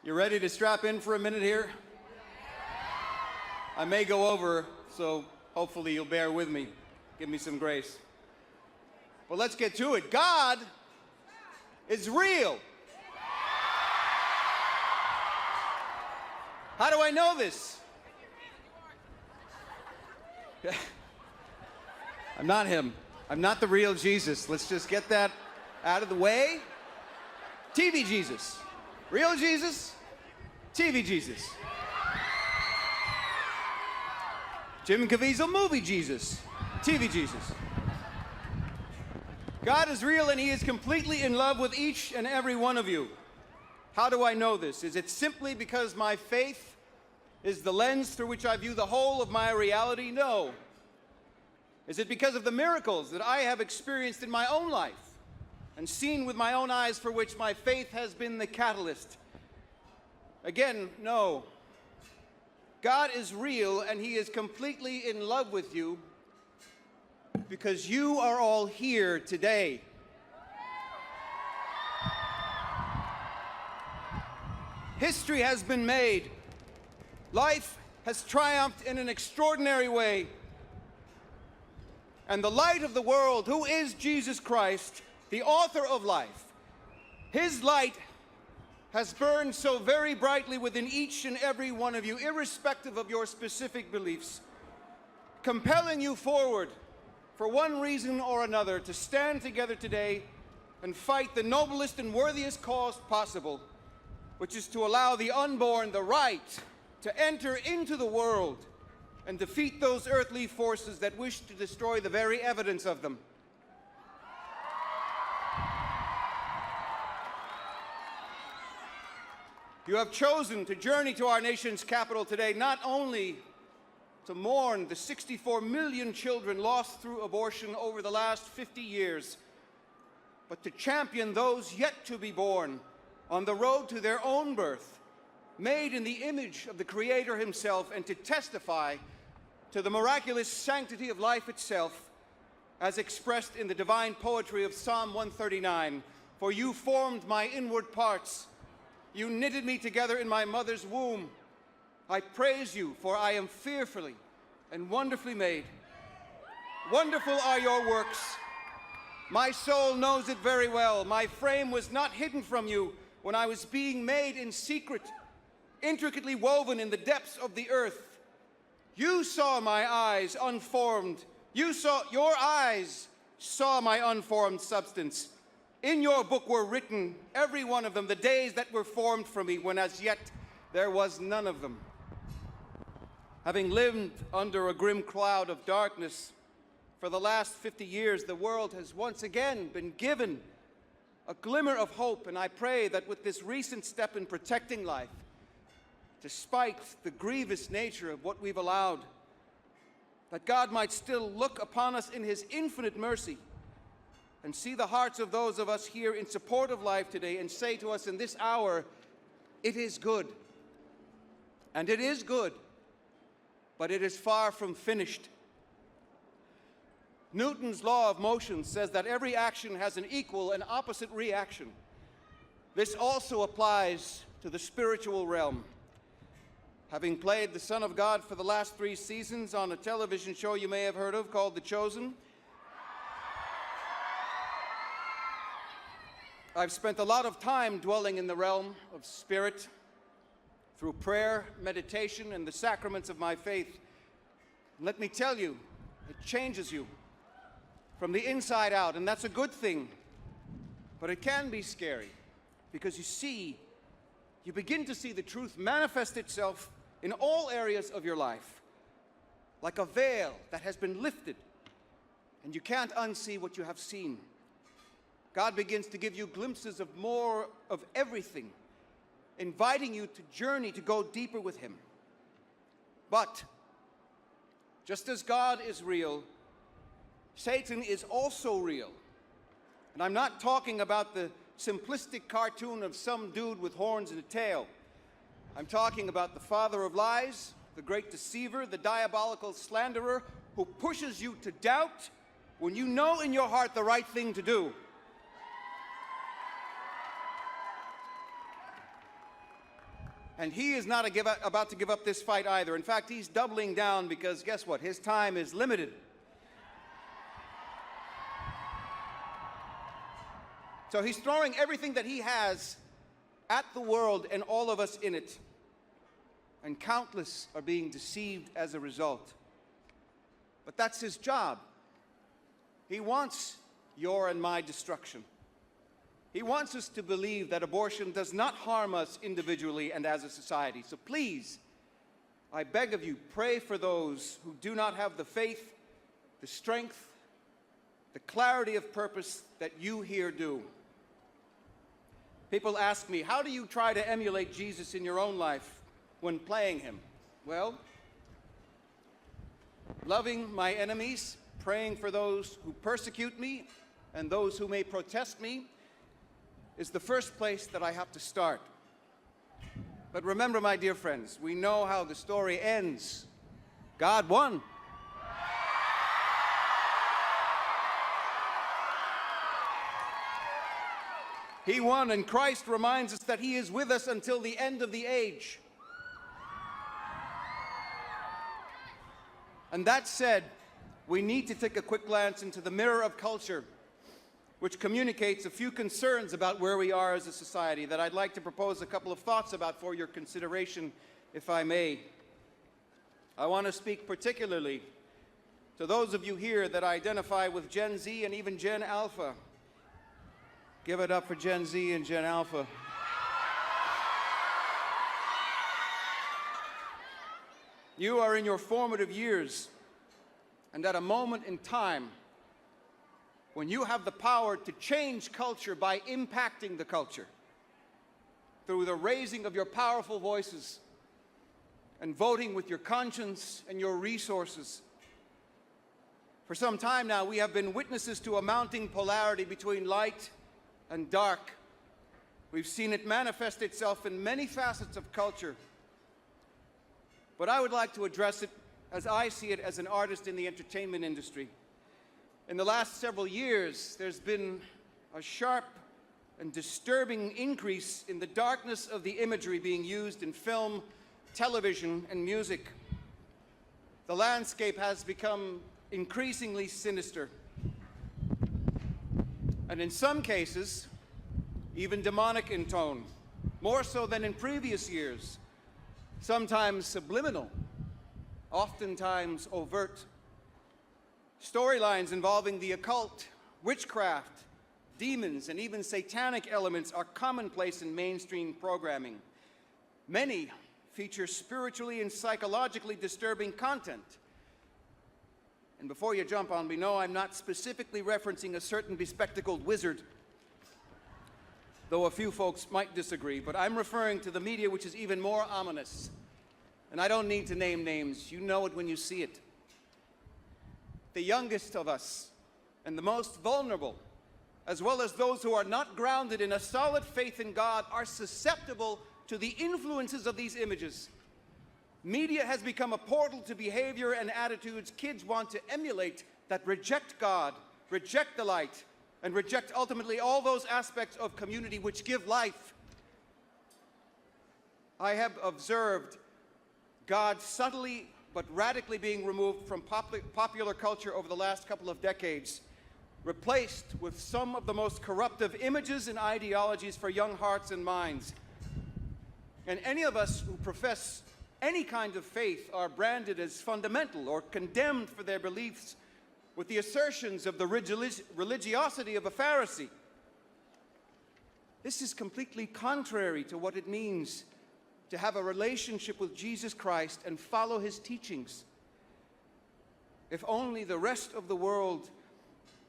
You ready to strap in for a minute here? I may go over, so hopefully you'll bear with me. Give me some grace. Well, let's get to it. God is real. How do I know this? I'm not him. I'm not the real Jesus. Let's just get that out of the way. TV Jesus. Real Jesus, TV Jesus. Jim Caviezel movie Jesus, TV Jesus. God is real and he is completely in love with each and every one of you. How do I know this? Is it simply because my faith is the lens through which I view the whole of my reality? No. Is it because of the miracles that I have experienced in my own life and seen with my own eyes, for which my faith has been the catalyst? Again, no. God is real and he is completely in love with you because you are all here today. History has been made. Life has triumphed in an extraordinary way. And the light of the world, who is Jesus Christ, the author of life, his light has burned so very brightly within each and every one of you, irrespective of your specific beliefs, compelling you forward for one reason or another to stand together today and fight the noblest and worthiest cause possible, which is to allow the unborn the right to enter into the world and defeat those earthly forces that wish to destroy the very evidence of them. You have chosen to journey to our nation's capital today not only to mourn the 64 million children lost through abortion over the last 50 years, but to champion those yet to be born on the road to their own birth, made in the image of the Creator himself, and to testify to the miraculous sanctity of life itself, as expressed in the divine poetry of Psalm 139. For you formed my inward parts. You knitted me together in my mother's womb. I praise you, for I am fearfully and wonderfully made. Wonderful are your works. My soul knows it very well. My frame was not hidden from you when I was being made in secret, intricately woven in the depths of the earth. You saw my eyes unformed. Your eyes saw my unformed substance. In your book were written, every one of them, the days that were formed for me, when as yet there was none of them. Having lived under a grim cloud of darkness for the last 50 years, the world has once again been given a glimmer of hope, and I pray that with this recent step in protecting life, despite the grievous nature of what we've allowed, that God might still look upon us in his infinite mercy and see the hearts of those of us here in support of life today and say to us in this hour, it is good. And it is good, but it is far from finished. Newton's law of motion says that every action has an equal and opposite reaction. This also applies to the spiritual realm. Having played the Son of God for the last 3 seasons on a television show you may have heard of called The Chosen, I've spent a lot of time dwelling in the realm of spirit through prayer, meditation, and the sacraments of my faith. And let me tell you, it changes you from the inside out, and that's a good thing. But it can be scary because you begin to see the truth manifest itself in all areas of your life, like a veil that has been lifted, and you can't unsee what you have seen. God begins to give you glimpses of more of everything, inviting you to journey to go deeper with him. But just as God is real, Satan is also real. And I'm not talking about the simplistic cartoon of some dude with horns and a tail. I'm talking about the father of lies, the great deceiver, the diabolical slanderer who pushes you to doubt when you know in your heart the right thing to do. And he is not about to give up this fight either. In fact, he's doubling down because guess what? His time is limited. So he's throwing everything that he has at the world and all of us in it. And countless are being deceived as a result. But that's his job. He wants your and my destruction. He wants us to believe that abortion does not harm us individually and as a society. So please, I beg of you, pray for those who do not have the faith, the strength, the clarity of purpose that you here do. People ask me, how do you try to emulate Jesus in your own life when playing him? Well, loving my enemies, praying for those who persecute me and those who may protest me is the first place that I have to start. But remember, my dear friends, we know how the story ends. God won. He won, and Christ reminds us that he is with us until the end of the age. And that said, we need to take a quick glance into the mirror of culture, which communicates a few concerns about where we are as a society that I'd like to propose a couple of thoughts about for your consideration, if I may. I want to speak particularly to those of you here that identify with Gen Z and even Gen Alpha. Give it up for Gen Z and Gen Alpha. You are in your formative years, and at a moment in time when you have the power to change culture by impacting the culture through the raising of your powerful voices and voting with your conscience and your resources. For some time now, we have been witnesses to a mounting polarity between light and dark. We've seen it manifest itself in many facets of culture. But I would like to address it as I see it as an artist in the entertainment industry. In the last several years, there's been a sharp and disturbing increase in the darkness of the imagery being used in film, television, and music. The landscape has become increasingly sinister, and in some cases, even demonic in tone, more so than in previous years, sometimes subliminal, oftentimes overt. Storylines involving the occult, witchcraft, demons, and even satanic elements are commonplace in mainstream programming. Many feature spiritually and psychologically disturbing content. And before you jump on me, no, I'm not specifically referencing a certain bespectacled wizard, though a few folks might disagree, but I'm referring to the media which is even more ominous. And I don't need to name names. You know it when you see it. The youngest of us and the most vulnerable, as well as those who are not grounded in a solid faith in God, are susceptible to the influences of these images. Media has become a portal to behavior and attitudes kids want to emulate that reject God, reject the light, and reject ultimately all those aspects of community which give life. I have observed God subtly but radically being removed from popular culture over the last couple of decades, replaced with some of the most corruptive images and ideologies for young hearts and minds. And any of us who profess any kind of faith are branded as fundamental or condemned for their beliefs with the assertions of the religiosity of a Pharisee. This is completely contrary to what it means to have a relationship with Jesus Christ and follow his teachings. If only the rest of the world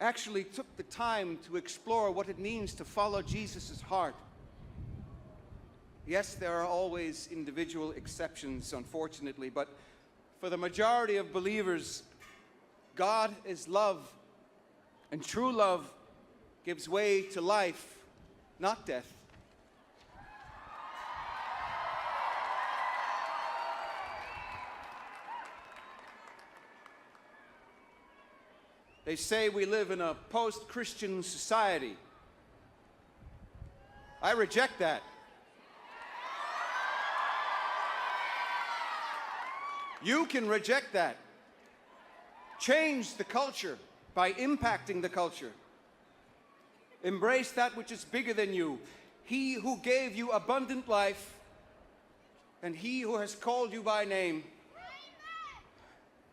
actually took the time to explore what it means to follow Jesus' heart. Yes, there are always individual exceptions, unfortunately, but for the majority of believers, God is love, and true love gives way to life, not death. They say we live in a post-Christian society. I reject that. You can reject that. Change the culture by impacting the culture. Embrace that which is bigger than you. He who gave you abundant life and he who has called you by name.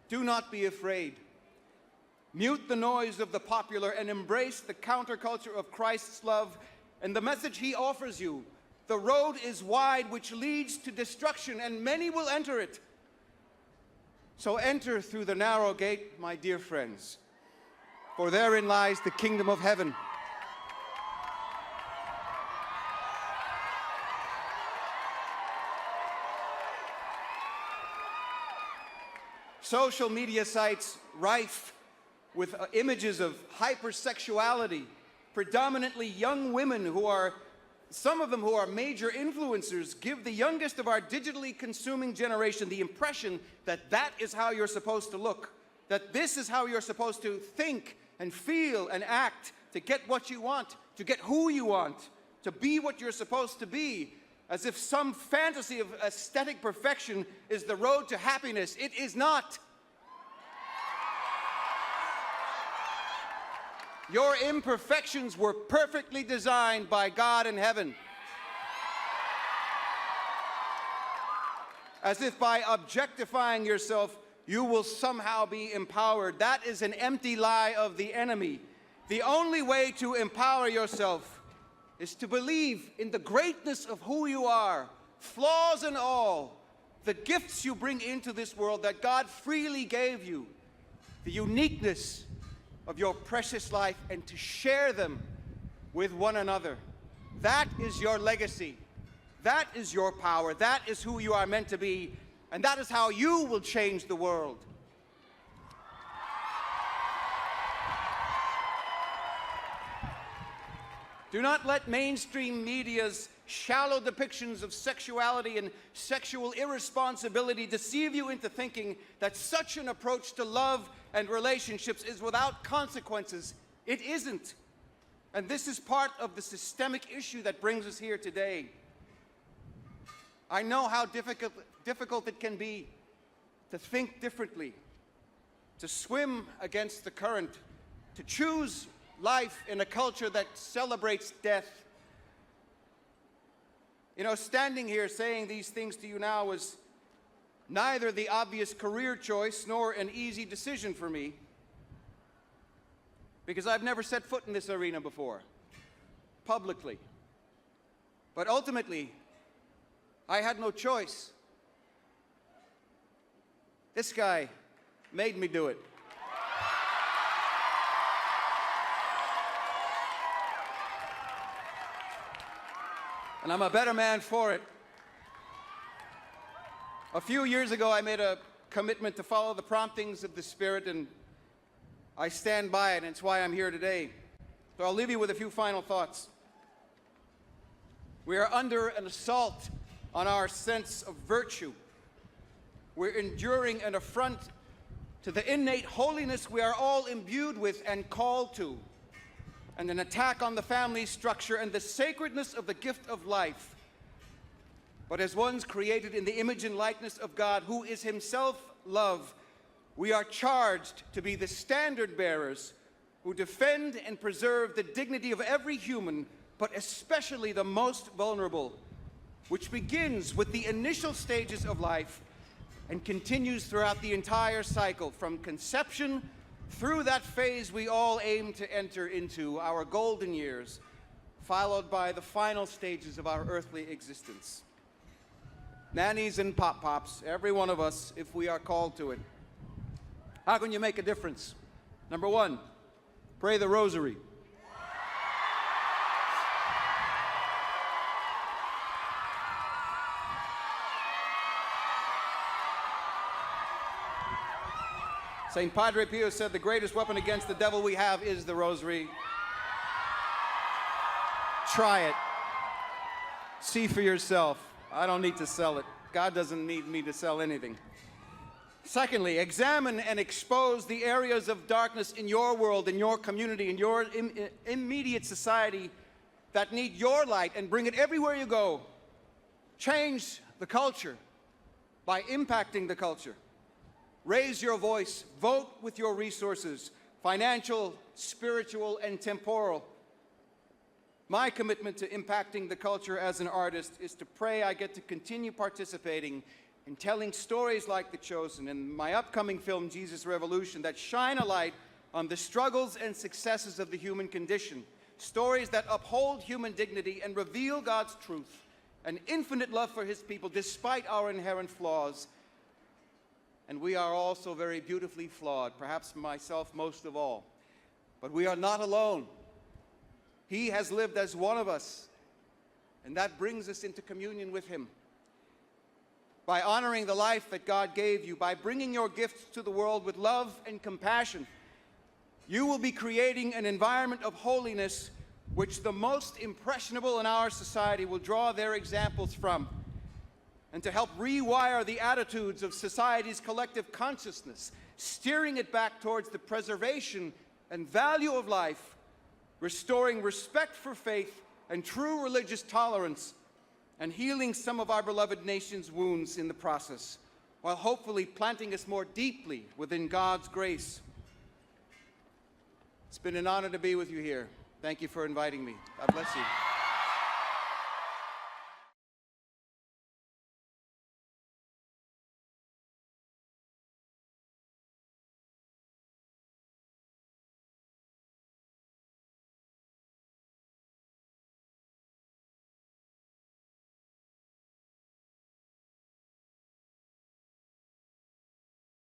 Do not be afraid. Mute the noise of the popular and embrace the counterculture of Christ's love and the message he offers you. The road is wide which leads to destruction, and many will enter it. So enter through the narrow gate, my dear friends, for therein lies the kingdom of heaven. Social media sites rife with images of hypersexuality, predominantly young women who are, some of them who are major influencers, give the youngest of our digitally consuming generation the impression that that is how you're supposed to look, that this is how you're supposed to think and feel and act to get what you want, to get who you want, to be what you're supposed to be, as if some fantasy of aesthetic perfection is the road to happiness. It is not. Your imperfections were perfectly designed by God in heaven. As if by objectifying yourself, you will somehow be empowered. That is an empty lie of the enemy. The only way to empower yourself is to believe in the greatness of who you are, flaws and all, the gifts you bring into this world that God freely gave you, the uniqueness of your precious life, and to share them with one another. That is your legacy. That is your power. That is who you are meant to be. And that is how you will change the world. Do not let mainstream media's shallow depictions of sexuality and sexual irresponsibility deceive you into thinking that such an approach to love and relationships is without consequences. It isn't. And this is part of the systemic issue that brings us here today. I know how difficult it can be to think differently, to swim against the current, to choose life in a culture that celebrates death. You know, standing here saying these things to you now was neither the obvious career choice nor an easy decision for me, because I've never set foot in this arena before, publicly. But ultimately, I had no choice. This guy made me do it. And I'm a better man for it. A few years ago, I made a commitment to follow the promptings of the Spirit, and I stand by it, and it's why I'm here today. So I'll leave you with a few final thoughts. We are under an assault on our sense of virtue. We're enduring an affront to the innate holiness we are all imbued with and called to, and an attack on the family structure and the sacredness of the gift of life. But as ones created in the image and likeness of God, who is himself love, we are charged to be the standard bearers who defend and preserve the dignity of every human, but especially the most vulnerable, which begins with the initial stages of life and continues throughout the entire cycle, from conception through that phase we all aim to enter into, our golden years, followed by the final stages of our earthly existence. Nannies and pop-pops, every one of us, if we are called to it. How can you make a difference? Number one, pray the rosary. St. Padre Pio said the greatest weapon against the devil we have is the rosary. Try it. See for yourself. I don't need to sell it. God doesn't need me to sell anything. Secondly, examine and expose the areas of darkness in your world, in your community, in your immediate society that need your light, and bring it everywhere you go. Change the culture by impacting the culture. Raise your voice. Vote with your resources, financial, spiritual, and temporal. My commitment to impacting the culture as an artist is to pray I get to continue participating in telling stories like The Chosen and my upcoming film, Jesus Revolution, that shine a light on the struggles and successes of the human condition. Stories that uphold human dignity and reveal God's truth, an infinite love for his people despite our inherent flaws. And we are also very beautifully flawed, perhaps myself most of all. But we are not alone. He has lived as one of us, and that brings us into communion with him. By honoring the life that God gave you, by bringing your gifts to the world with love and compassion, you will be creating an environment of holiness which the most impressionable in our society will draw their examples from, and to help rewire the attitudes of society's collective consciousness, steering it back towards the preservation and value of life, restoring respect for faith and true religious tolerance, and healing some of our beloved nation's wounds in the process, while hopefully planting us more deeply within God's grace. It's been an honor to be with you here. Thank you for inviting me. God bless you.